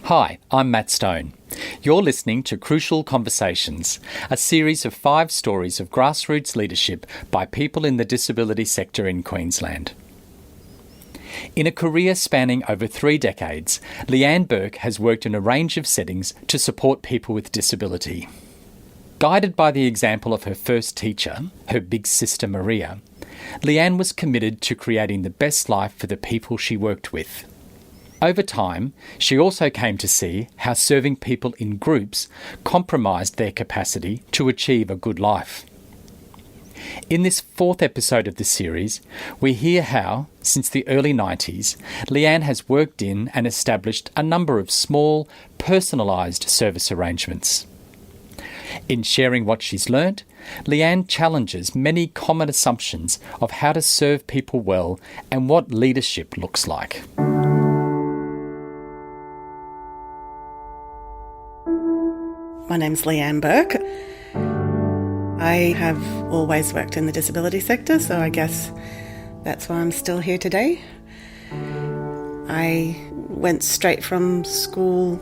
Hi, I'm Matt Stone. You're listening to Crucial Conversations, a series of 5 stories of grassroots leadership by people in the disability sector in Queensland. In a career spanning over 3 decades, Leanne Burke has worked in a range of settings to support people with disability. Guided by the example of her first teacher, her big sister Maria, Leanne was committed to creating the best life for the people she worked with. Over time, she also came to see how serving people in groups compromised their capacity to achieve a good life. In this 4th episode of the series, we hear how, since the early 90s, Leanne has worked in and established a number of small, personalised service arrangements. In sharing what she's learnt, Leanne challenges many common assumptions of how to serve people well and what leadership looks like. My name's Leanne Burke. I have always worked in the disability sector, so I guess that's why I'm still here today. I went straight from school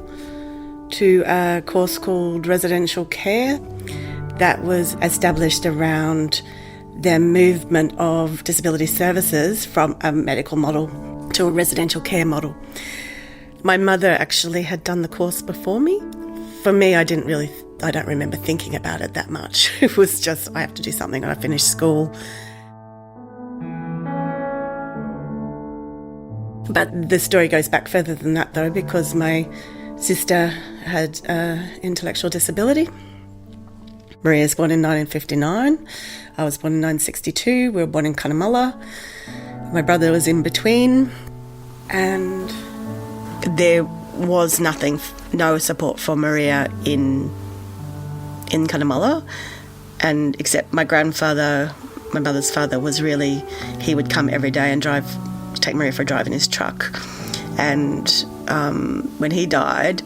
to a course called residential care that was established around the movement of disability services from a medical model to a residential care model. My mother actually had done the course before me. For me, I don't remember thinking about it that much. It was just, I have to do something when I finish school. But the story goes back further than that, though, because my sister had intellectual disability. Maria was born in 1959. I was born in 1962. We were born in Cunnamulla. My brother was in between. And there was no support for Maria in Cunnamulla, and except my grandfather, my mother's father, he would come every day and take Maria for a drive in his truck. And when he died,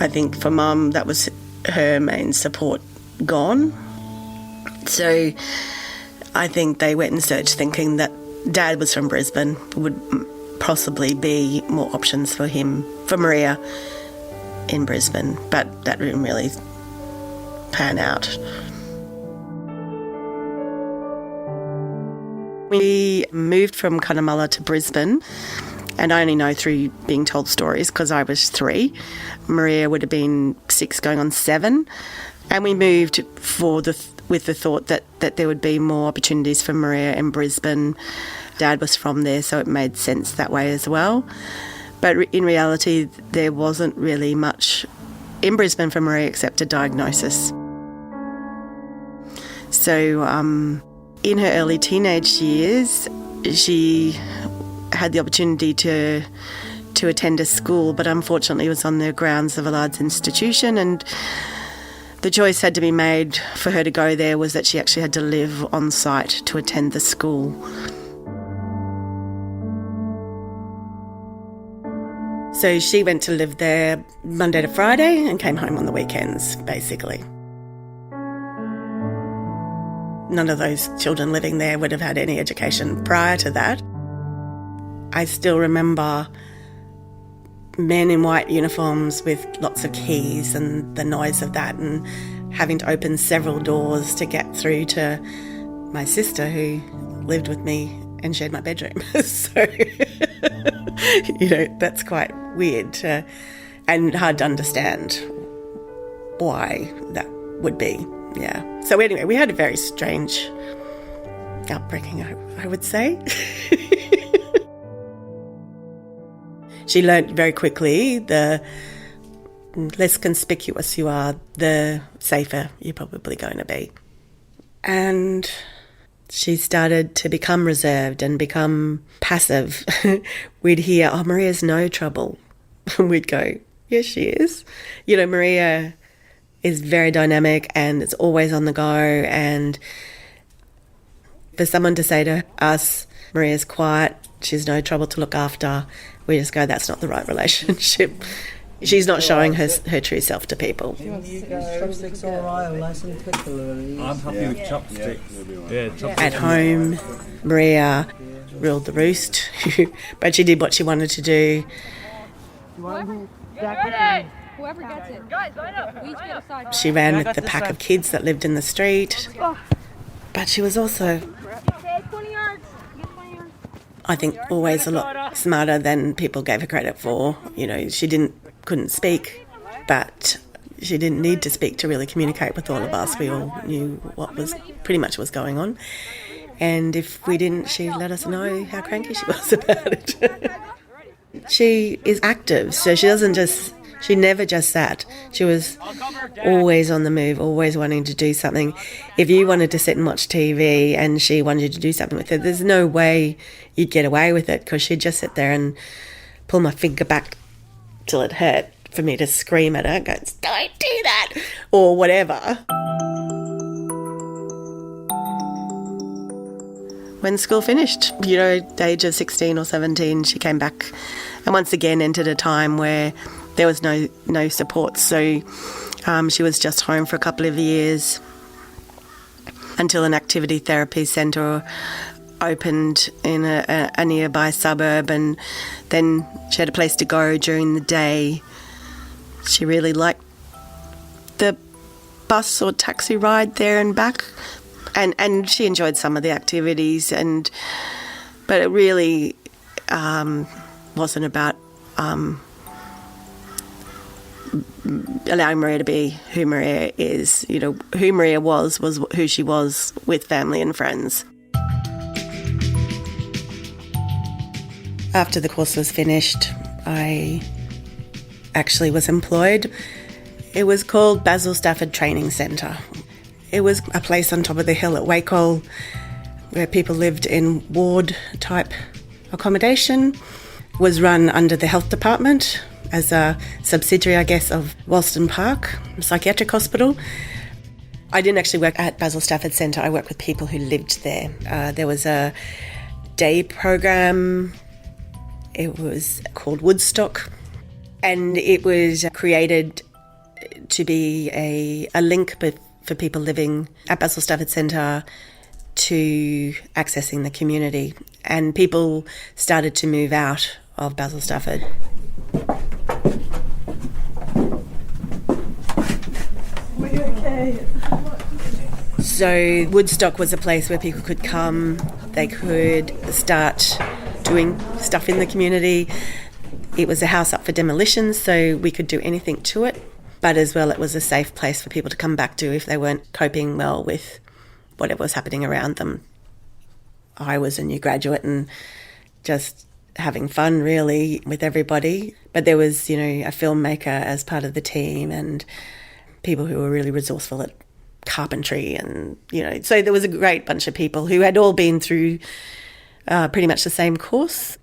I think for Mum, that was her main support gone. So I think they went in search thinking that Dad was from Brisbane, would possibly be more options for Maria in Brisbane, but that didn't really pan out. We moved from Cunnamulla to Brisbane, and I only know through being told stories because I was 3. Maria would have been 6 going on 7, and we moved with the thought that there would be more opportunities for Maria in Brisbane. Dad was from there, so it made sense that way as well. But in reality, there wasn't really much in Brisbane for Maria except a diagnosis. So in her early teenage years, she had the opportunity to attend a school, but unfortunately it was on the grounds of a large institution, and the choice had to be made for her to go there was that she actually had to live on site to attend the school. So she went to live there Monday to Friday and came home on the weekends, basically. None of those children living there would have had any education prior to that. I still remember men in white uniforms with lots of keys and the noise of that, and having to open several doors to get through to my sister who lived with me and shared my bedroom. So, that's quite weird and hard to understand why that would be. Yeah. So anyway, we had a very strange upbringing, I would say. She learnt very quickly the less conspicuous you are, the safer you're probably going to be. And she started to become reserved and become passive. We'd hear, "Oh, Maria's no trouble." And we'd go, "Yes, she is." Maria is very dynamic and is always on the go. And for someone to say to us, "Maria's quiet, she's no trouble to look after," we just go, that's not the right relationship. She's not showing her true self to people. Chopsticks all right, or nice and quick. I'm happy with chopsticks. Yeah, chopsticks. At home, Maria ruled the roost, but she did what she wanted to do. Whoever gets it. Guys, line up. We each get a side. She ran with the pack of kids that lived in the street. But she was also, 20 yards. Get 20 yards. I think, always a lot smarter than people gave her credit for. You know, she couldn't speak, but she didn't need to speak to really communicate with all of us. We all knew what was pretty much was going on. And if we didn't, she let us know how cranky she was about it. She is active, so she never just sat. She was always on the move, always wanting to do something. If you wanted to sit and watch TV and she wanted you to do something with it, there's no way you'd get away with it, because she'd just sit there and pull my finger back till it hurt for me to scream at her, go, don't do that, or whatever. When school finished, the age of 16 or 17, she came back and once again entered a time where there was no support. So she was just home for a couple of years until an activity therapy centre opened in a nearby suburb, and then she had a place to go during the day. She really liked the bus or taxi ride there and back. And she enjoyed some of the activities, but it really wasn't about allowing Maria to be who Maria is. Who Maria was who she was with family and friends. After the course was finished, I actually was employed. It was called Basil Stafford Training Centre. It was a place on top of the hill at Wacol where people lived in ward-type accommodation. It was run under the health department as a subsidiary, I guess, of Walston Park Psychiatric Hospital. I didn't actually work at Basil Stafford Centre. I worked with people who lived there. There was a day program. It was called Woodstock, and it was created to be a link for people living at Basil Stafford Centre to accessing the community. And people started to move out of Basil Stafford. Are you okay? So Woodstock was a place where people could come, they could start doing stuff in the community. It was a house up for demolition, so we could do anything to it. But as well, it was a safe place for people to come back to if they weren't coping well with whatever was happening around them. I was a new graduate and just having fun, really, with everybody. But there was, a filmmaker as part of the team and people who were really resourceful at carpentry and, so there was a great bunch of people who had all been through pretty much the same course.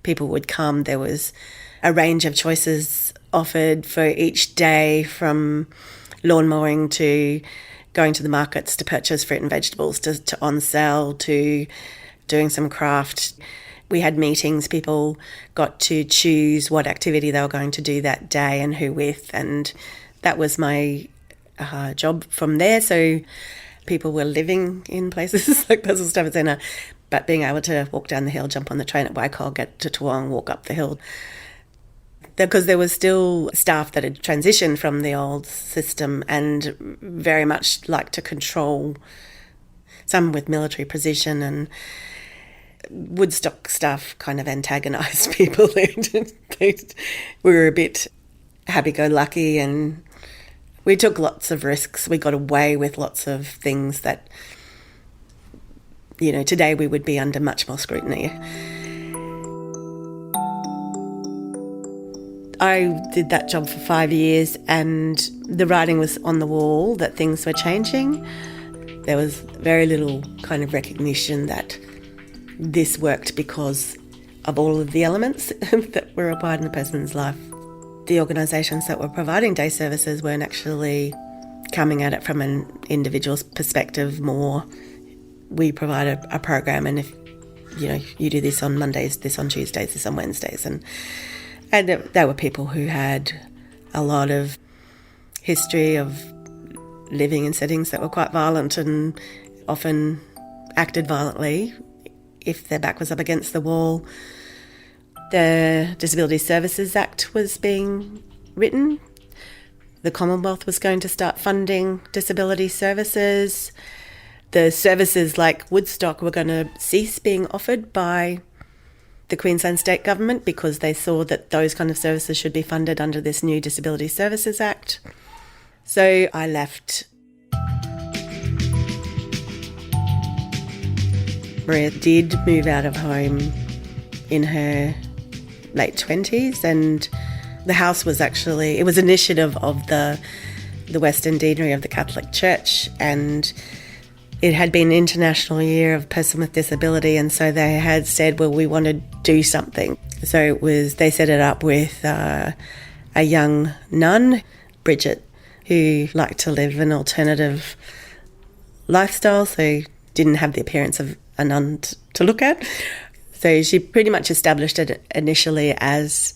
People would come. There was a range of choices offered for each day, from lawn mowing to going to the markets to purchase fruit and vegetables to on sale to doing some craft. We had meetings. People got to choose what activity they were going to do that day and who with, and that was my job from there. So people were living in places like Basil Stafford Centre, but being able to walk down the hill, jump on the train at Wacol, get to Toowong, walk up the hill. Because there was still staff that had transitioned from the old system and very much liked to control, some with military precision, and Woodstock stuff kind of antagonised people. We were a bit happy-go-lucky and we took lots of risks. We got away with lots of things that, today we would be under much more scrutiny. I did that job for 5 years and the writing was on the wall that things were changing. There was very little kind of recognition that this worked because of all of the elements that were required in a person's life. The organisations that were providing day services weren't actually coming at it from an individual's perspective more. We provide a program, and if you do this on Mondays, this on Tuesdays, this on Wednesdays, and there were people who had a lot of history of living in settings that were quite violent and often acted violently if their back was up against the wall. The Disability Services Act was being written. The Commonwealth was going to start funding disability services. The services like Woodstock were going to cease being offered by the Queensland State Government because they saw that those kind of services should be funded under this new Disability Services Act. So I left. Maria did move out of home in her late 20s, and the house was actually, it was an initiative of the Western Deanery of the Catholic Church, and it had been International Year of Person with Disability, and so they had said, well, we want to do something. So they set it up with a young nun, Bridget, who liked to live an alternative lifestyle, so didn't have the appearance of a nun to look at. So she pretty much established it initially as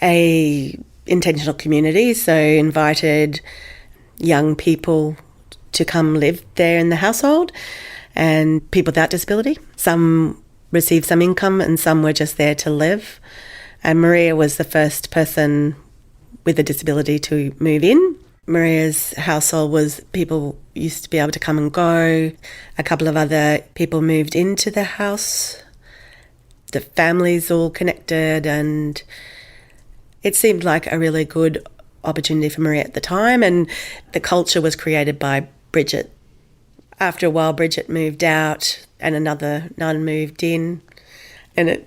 a intentional community, so invited young people to come live there in the household, and people without disability. Some received some income and some were just there to live. And Maria was the first person with a disability to move in. Maria's household was, people used to be able to come and go. A couple of other people moved into the house. The families all connected, and it seemed like a really good opportunity for Maria at the time, and the culture was created by Bridget. After a while, Bridget moved out and another nun moved in, and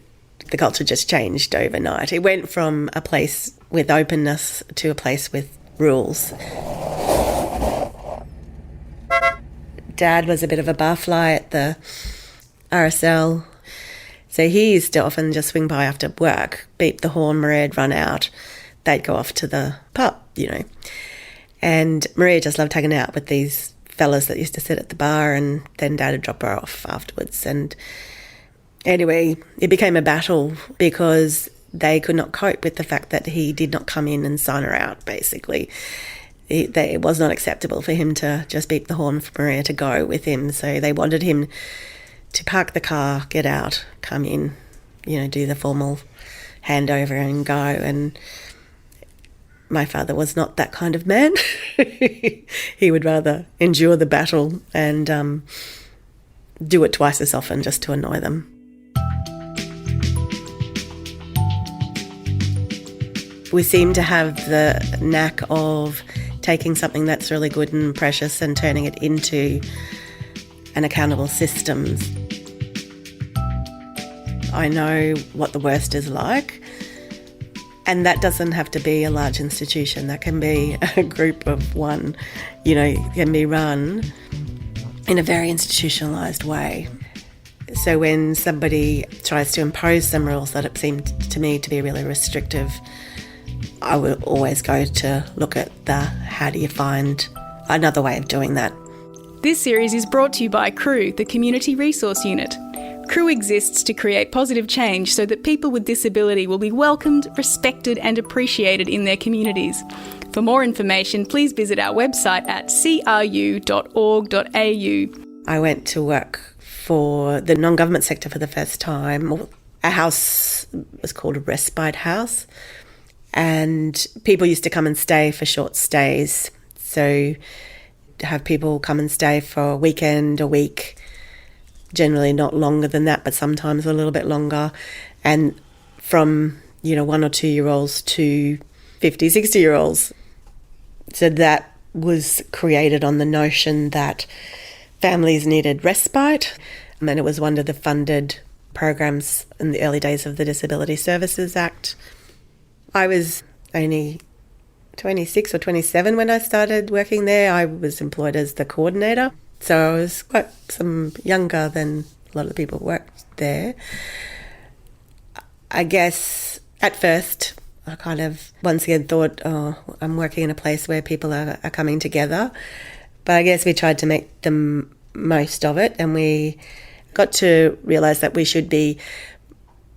the culture just changed overnight. It went from a place with openness to a place with rules. Dad was a bit of a barfly at the RSL, so he used to often just swing by after work, beep the horn, Maria'd run out, they'd go off to the pub, And Maria just loved hanging out with these fellas that used to sit at the bar, and then Dad would drop her off afterwards. And anyway, it became a battle because they could not cope with the fact that he did not come in and sign her out, basically. It was not acceptable for him to just beep the horn for Maria to go with him. So they wanted him to park the car, get out, come in, do the formal handover and go. And my father was not that kind of man. He would rather endure the battle and do it twice as often just to annoy them. We seem to have the knack of taking something that's really good and precious and turning it into an accountable system. I know what the worst is like, and that doesn't have to be a large institution. That can be a group of one, can be run in a very institutionalised way. So when somebody tries to impose some rules that it seemed to me to be really restrictive, I would always go to look at how do you find another way of doing that. This series is brought to you by CREW, the Community Resource Unit. CREW exists to create positive change so that people with disability will be welcomed, respected and appreciated in their communities. For more information, please visit our website at cru.org.au. I went to work for the non-government sector for the first time. A house was called a respite house, and people used to come and stay for short stays. So to have people come and stay for a weekend, a week, generally not longer than that, but sometimes a little bit longer. And from, 1 or 2 year olds to 50, 60 year olds. So that was created on the notion that families needed respite. And it was one of the funded programs in the early days of the Disability Services Act. I was only 26 or 27 when I started working there. I was employed as the coordinator. So I was quite some younger than a lot of the people who worked there. I guess at first I kind of once again thought, I'm working in a place where people are coming together. But I guess we tried to make the most of it, and we got to realise that we should be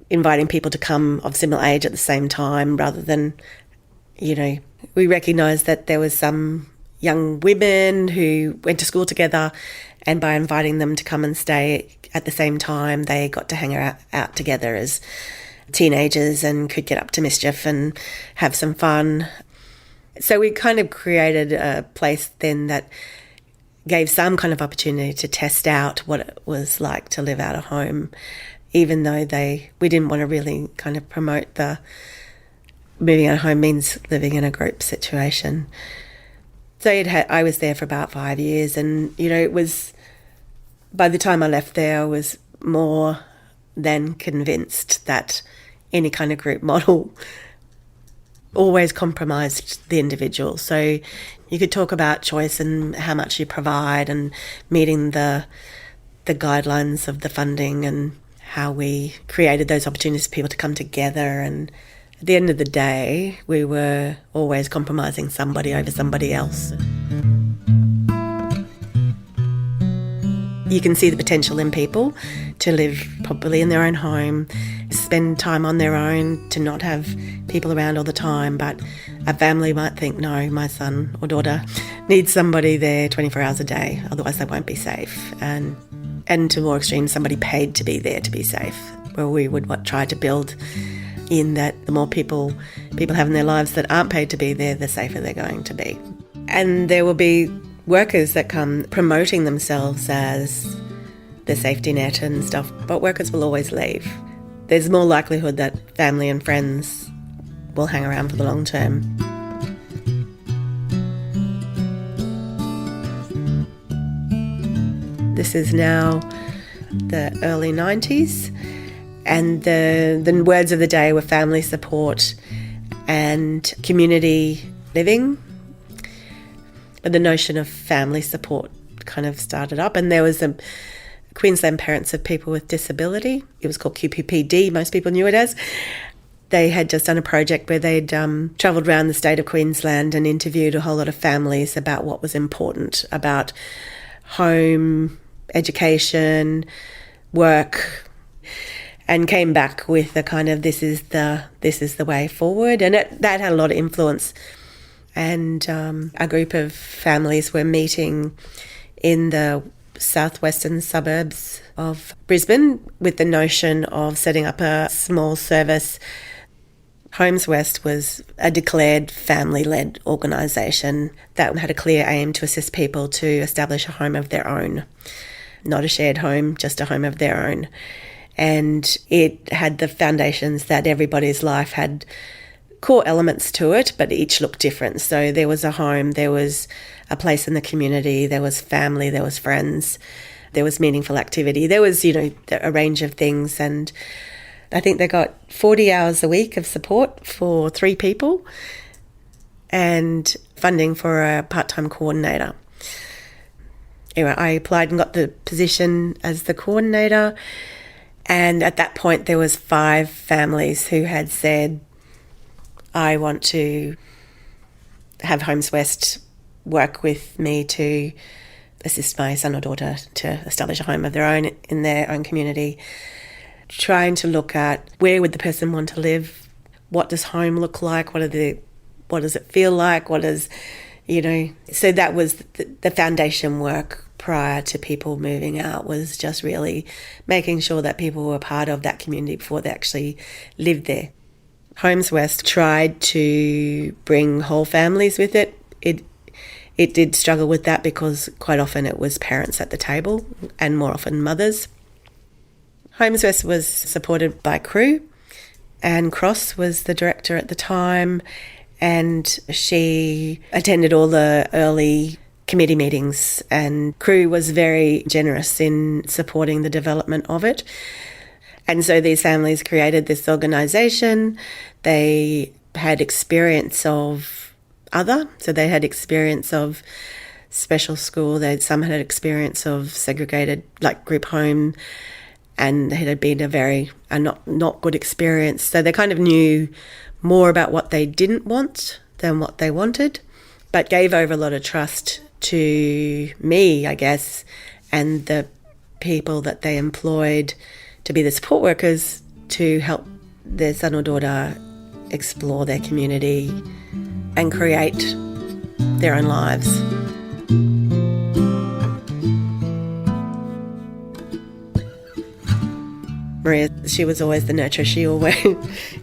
inviting people to come of similar age at the same time rather than, we recognised that there was some young women who went to school together, and by inviting them to come and stay at the same time, they got to hang out together as teenagers and could get up to mischief and have some fun. So we kind of created a place then that gave some kind of opportunity to test out what it was like to live out of home, even though we didn't want to really kind of promote the moving out of home means living in a group situation. So I was there for about 5 years, and, it was, by the time I left there, I was more than convinced that any kind of group model always compromised the individual. So you could talk about choice and how much you provide and meeting the guidelines of the funding and how we created those opportunities for people to come together. And at the end of the day, we were always compromising somebody over somebody else. You can see the potential in people to live properly in their own home, spend time on their own, to not have people around all the time. But a family might think, no, my son or daughter needs somebody there 24 hours a day, otherwise they won't be safe. And to more extreme, somebody paid to be there to be safe, where we would try to build in that the more people have in their lives that aren't paid to be there, the safer they're going to be. And there will be workers that come promoting themselves as the safety net and stuff, but workers will always leave. There's more likelihood that family and friends will hang around for the long term. This is now the early 90s, and the words of the day were family support and community living. But the notion of family support kind of started up, and there was a Queensland Parents of People with Disability. It was called QPPD, most people knew it as. They had just done a project where they'd travelled around the state of Queensland and interviewed a whole lot of families about what was important about home, education, work, and came back with a kind of this is the way forward. And that had a lot of influence. And a group of families were meeting in the southwestern suburbs of Brisbane with the notion of setting up a small service. Homes West was a declared family-led organisation that had a clear aim to assist people to establish a home of their own. Not a shared home, just a home of their own. And it had the foundations that everybody's life had core elements to it, but each looked different. So there was a home, there was a place in the community, there was family, there was friends, there was meaningful activity, there was, a range of things. And I think they got 40 hours a week of support for 3 people and funding for a part-time coordinator. Anyway, I applied and got the position as the coordinator. And at that point, there was 5 families who had said, I want to have Homes West work with me to assist my son or daughter to establish a home of their own in their own community, trying to look at where would the person want to live, what does home look like, what does it feel like, so that was the foundation work prior to people moving out, was just really making sure that people were part of that community before they actually lived there. Homes West tried to bring whole families with it. It did struggle with that because quite often it was parents at the table and more often mothers. Homes West was supported by Crew. Anne Cross was the director at the time, and she attended all the early committee meetings, and Crew was very generous in supporting the development of it. And so these families created this organisation. They had experience of other, so they had experience of special school. Some had experience of segregated, like group home, and it had been a not good experience. So they kind of knew more about what they didn't want than what they wanted, but gave over a lot of trust to me, I guess, and the people that they employed to be the support workers to help their son or daughter explore their community and create their own lives. Maria, she was always the nurturer.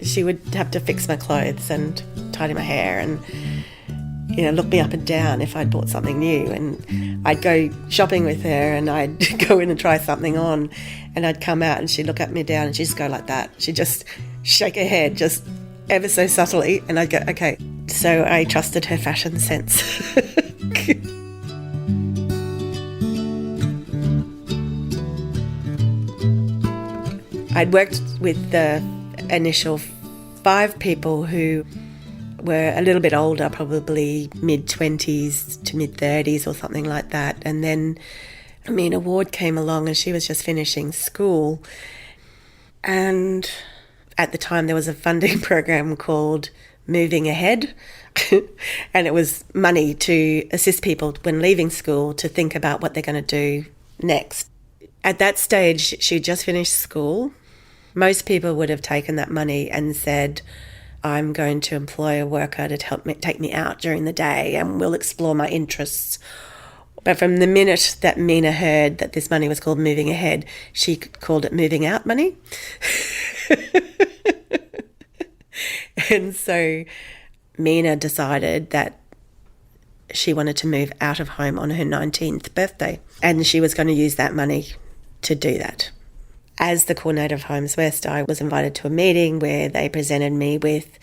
She would have to fix my clothes and tidy my hair and, look me up and down if I'd bought something new. And I'd go shopping with her and I'd go in and try something on, and I'd come out and she'd look at me down and she'd just go like that. She'd just shake her head just ever so subtly, and I'd go, okay. So I trusted her fashion sense. I'd worked with the initial 5 people who were a little bit older, probably mid-20s to mid-30s or something like that. And then Mina Ward came along and she was just finishing school. And at the time there was a funding program called Moving Ahead. And it was money to assist people when leaving school to think about what they're going to do next. At that stage, she'd just finished school. Most people would have taken that money and said, I'm going to employ a worker to take me out during the day and we'll explore my interests. But from the minute that Mina heard that this money was called Moving Ahead, she called it Moving Out money. And so Mina decided that she wanted to move out of home on her 19th birthday, and she was going to use that money to do that. As the coordinator of Homes West, I was invited to a meeting where they presented me with,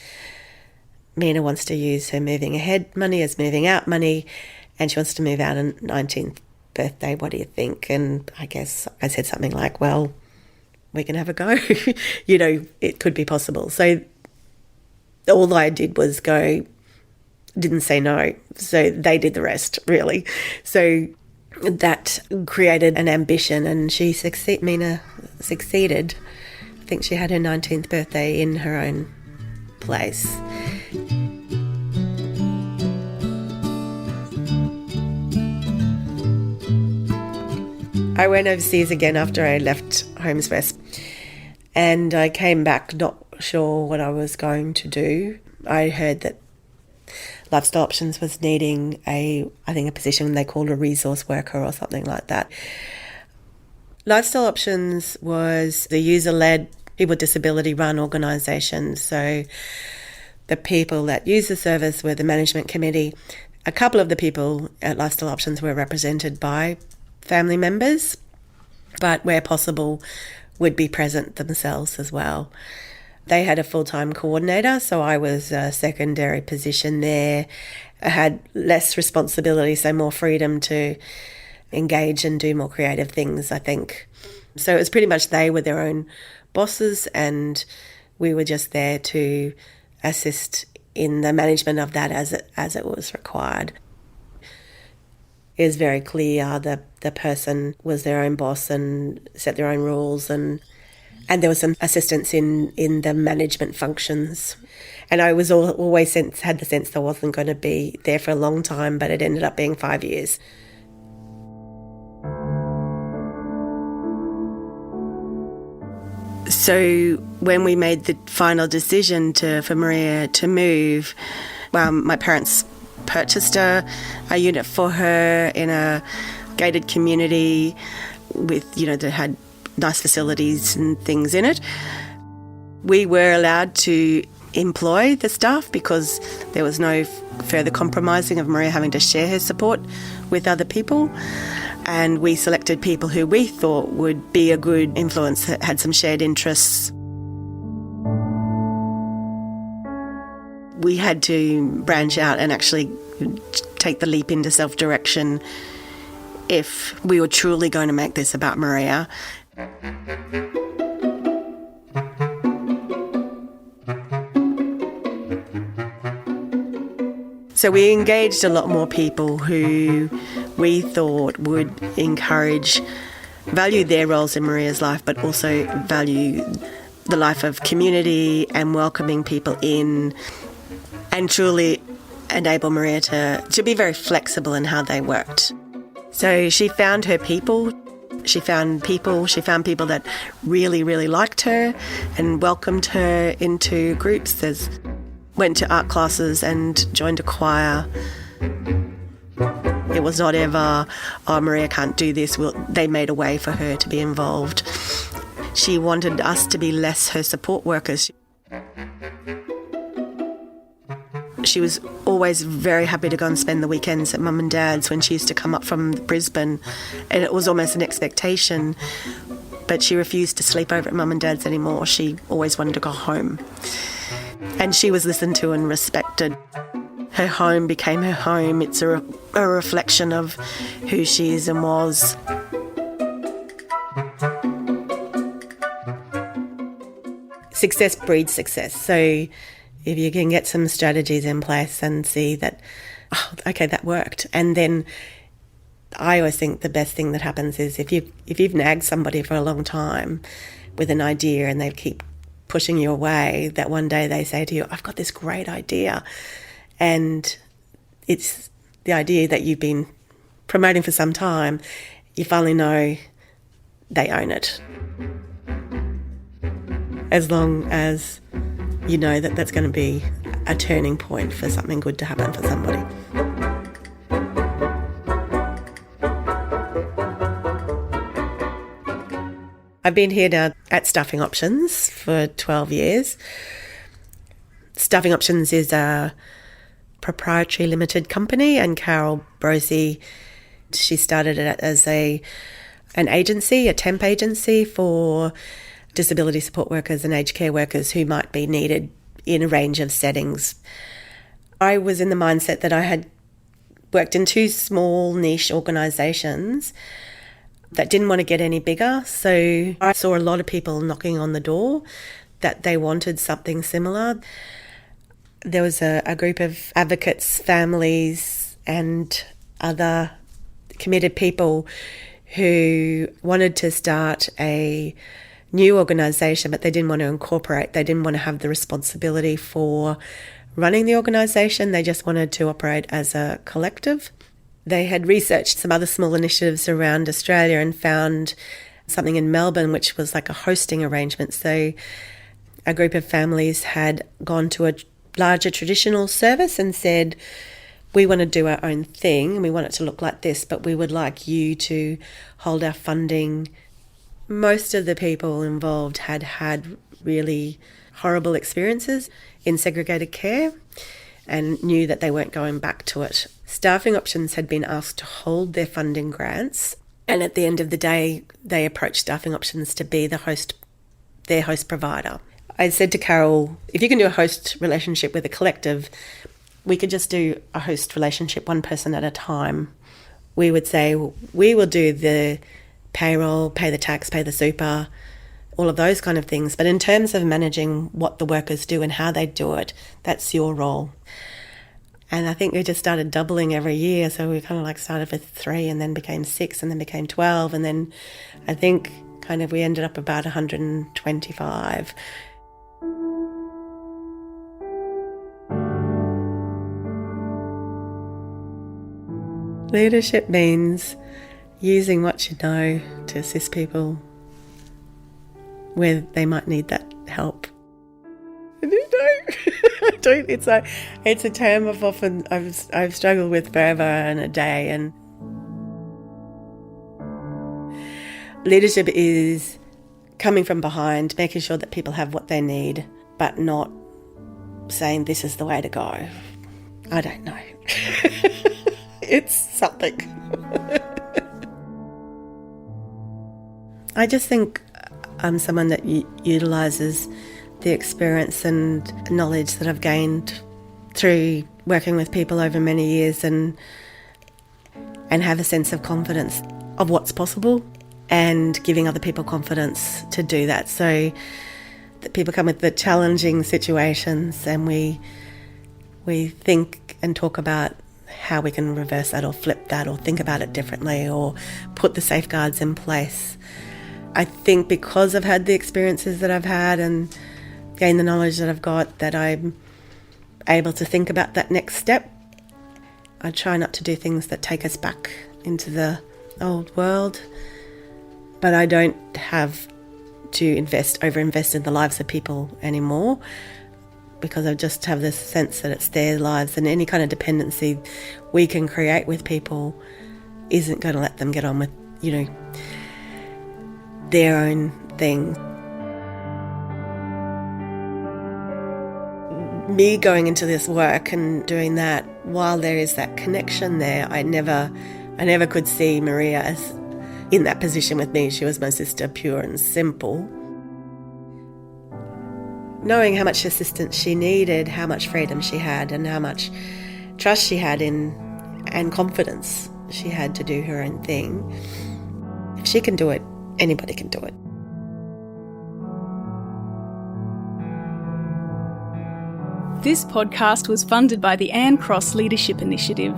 Mina wants to use her Moving Ahead money as Moving Out money, and she wants to move out on 19th birthday. What do you think? And I guess I said something like, well, we can have a go. It could be possible. So all I did was go, didn't say no. So they did the rest, really. So that created an ambition, and Mina succeeded. I think she had her 19th birthday in her own place. I went overseas again after I left Homes West, and I came back not sure what I was going to do. I heard that Lifestyle Options was needing a position they called a resource worker or something like that. Lifestyle Options was the user-led, people with disability-run organisation. So the people that used the service were the management committee. A couple of the people at Lifestyle Options were represented by family members, but where possible would be present themselves as well. They had a full-time coordinator, so I was a secondary position there. I had less responsibility, so more freedom to engage and do more creative things, I think. So it was pretty much they were their own bosses, and we were just there to assist in the management of that as it was required. It was very clear that the person was their own boss and set their own rules, and there was some assistance in the management functions. And I was always had the sense I wasn't going to be there for a long time, but it ended up being 5 years. So when we made the final decision for Maria to move, my parents purchased a unit for her in a gated community with, that had nice facilities and things in it. We were allowed to employ the staff because there was no further compromising of Maria having to share her support with other people. And we selected people who we thought would be a good influence, that had some shared interests. We had to branch out and actually take the leap into self-direction if we were truly going to make this about Maria. So we engaged a lot more people who we thought would value their roles in Maria's life, but also value the life of community and welcoming people in, and truly enable Maria to be very flexible in how they worked. So she found her people. She found people that really, really liked her and welcomed her into groups. Went to art classes and joined a choir. It was not ever, Maria can't do this. They made a way for her to be involved. She wanted us to be less her support workers. She was always very happy to go and spend the weekends at Mum and Dad's when she used to come up from Brisbane, and it was almost an expectation, but she refused to sleep over at Mum and Dad's anymore. She always wanted to go home. And she was listened to and respected. Her home became her home. It's a reflection of who she is and was. Success breeds success. So if you can get some strategies in place and see that, oh, okay, that worked. And then I always think the best thing that happens is if you've nagged somebody for a long time with an idea and they keep pushing you away, that one day they say to you, I've got this great idea. And it's the idea that you've been promoting for some time. You finally know they own it. As long as you know that that's going to be a turning point for something good to happen for somebody. I've been here now at Staffing Options for 12 years. Staffing Options is a proprietary limited company, and Carol Brosey, she started it as an agency, a temp agency for disability support workers and aged care workers who might be needed in a range of settings. I was in the mindset that I had worked in 2 small niche organisations that didn't want to get any bigger. So I saw a lot of people knocking on the door that they wanted something similar. There was a group of advocates, families and other committed people who wanted to start a new organisation, but they didn't want to incorporate. They didn't want to have the responsibility for running the organisation. They just wanted to operate as a collective. They had researched some other small initiatives around Australia and found something in Melbourne, which was like a hosting arrangement. So a group of families had gone to a larger traditional service and said, we want to do our own thing. We want it to look like this, but we would like you to hold our funding. Most of the people involved had had really horrible experiences in segregated care and knew that they weren't going back to it. Staffing Options had been asked to hold their funding grants, and at the end of the day, they approached Staffing Options to be their host provider. I said to Carol, if you can do a host relationship with a collective, we could just do a host relationship one person at a time. We would say, we will do the payroll, pay the tax, pay the super, all of those kind of things. But in terms of managing what the workers do and how they do it, that's your role. And I think we just started doubling every year. So we kind of like started with 3 and then became 6 and then became 12. And then I think kind of we ended up about 125. Leadership means using what you know to assist people where they might need that help. It's a term I've struggled with forever and a day. And leadership is coming from behind, making sure that people have what they need, but not saying this is the way to go. I don't know. It's something. I just think I'm someone that utilises the experience and knowledge that I've gained through working with people over many years and have a sense of confidence of what's possible and giving other people confidence to do that. So that people come with the challenging situations and we think and talk about how we can reverse that or flip that or think about it differently or put the safeguards in place. I think because I've had the experiences that I've had and gained the knowledge that I've got, that I'm able to think about that next step. I try not to do things that take us back into the old world, but I don't have to overinvest in the lives of people anymore, because I just have this sense that it's their lives, and any kind of dependency we can create with people isn't going to let them get on with, their own thing. me going into this work and doing that, while there is that connection there, I never could see Maria as in that position with me. She was my sister, pure and simple. Knowing how much assistance she needed, how much freedom she had, and how much trust she had in and confidence she had to do her own thing. If she can do it, anybody can do it. This podcast was funded by the Anne Cross Leadership Initiative.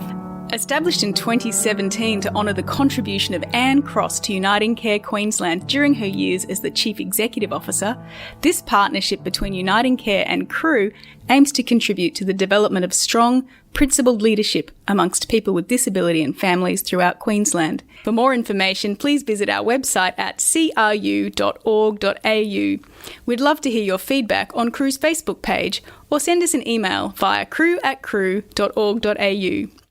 Established in 2017 to honour the contribution of Anne Cross to Uniting Care Queensland during her years as the Chief Executive Officer, this partnership between Uniting Care and CREW aims to contribute to the development of strong, principled leadership amongst people with disability and families throughout Queensland. For more information, please visit our website at cru.org.au. We'd love to hear your feedback on CREW's Facebook page or send us an email via crew@crew.org.au.